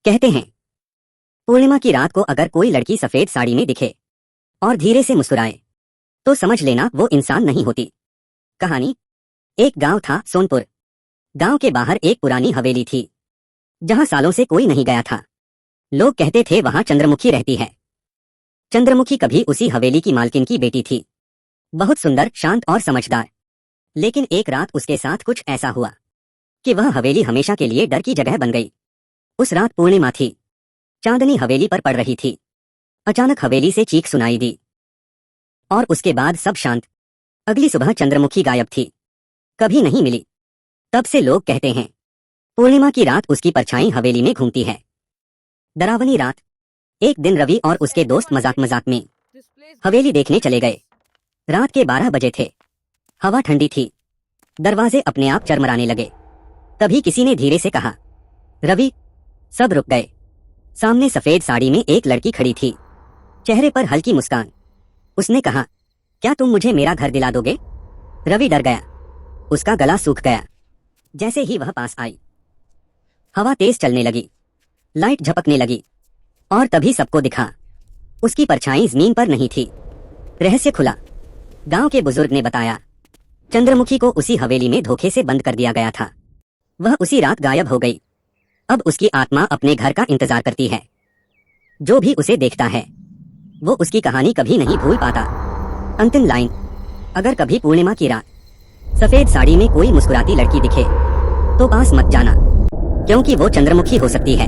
कहते हैं पूर्णिमा की रात को अगर कोई लड़की सफेद साड़ी में दिखे और धीरे से मुस्कुराए तो समझ लेना वो इंसान नहीं होती। कहानी। एक गांव था, सोनपुर। गांव के बाहर एक पुरानी हवेली थी जहां सालों से कोई नहीं गया था। लोग कहते थे वहां चंद्रमुखी रहती है। चंद्रमुखी कभी उसी हवेली की मालकिन की बेटी थी, बहुत सुंदर, शांत और समझदार। लेकिन एक रात उसके साथ कुछ ऐसा हुआ कि वह हवेली हमेशा के लिए डर की जगह बन गई। उस रात पूर्णिमा थी, चांदनी हवेली पर पड़ रही थी। अचानक हवेली से चीख सुनाई दी और उसके बाद सब शांत। अगली सुबह चंद्रमुखी गायब थी, कभी नहीं मिली। तब से लोग कहते हैं पूर्णिमा की रात उसकी परछाई हवेली में घूमती है। डरावनी रात। एक दिन रवि और उसके दोस्त मजाक मजाक में हवेली देखने चले गए। रात के 12 बजे थे, हवा ठंडी थी, दरवाजे अपने आप चरमराने लगे। तभी किसी ने धीरे से कहा, रवि। सब रुक गए। सामने सफेद साड़ी में एक लड़की खड़ी थी, चेहरे पर हल्की मुस्कान। उसने कहा, क्या तुम मुझे मेरा घर दिला दोगे? रवि डर गया, उसका गला सूख गया। जैसे ही वह पास आई, हवा तेज चलने लगी, लाइट झपकने लगी और तभी सबको दिखा, उसकी परछाई जमीन पर नहीं थी। रहस्य खुला। गांव के बुजुर्ग ने बताया, चंद्रमुखी को उसी हवेली में धोखे से बंद कर दिया गया था। वह उसी रात गायब हो गई। अब उसकी आत्मा अपने घर का इंतजार करती है। जो भी उसे देखता है वो उसकी कहानी कभी नहीं भूल पाता। अंतिम लाइन। अगर कभी पूर्णिमा की रात सफेद साड़ी में कोई मुस्कुराती लड़की दिखे तो पास मत जाना, क्योंकि वो चंद्रमुखी हो सकती है।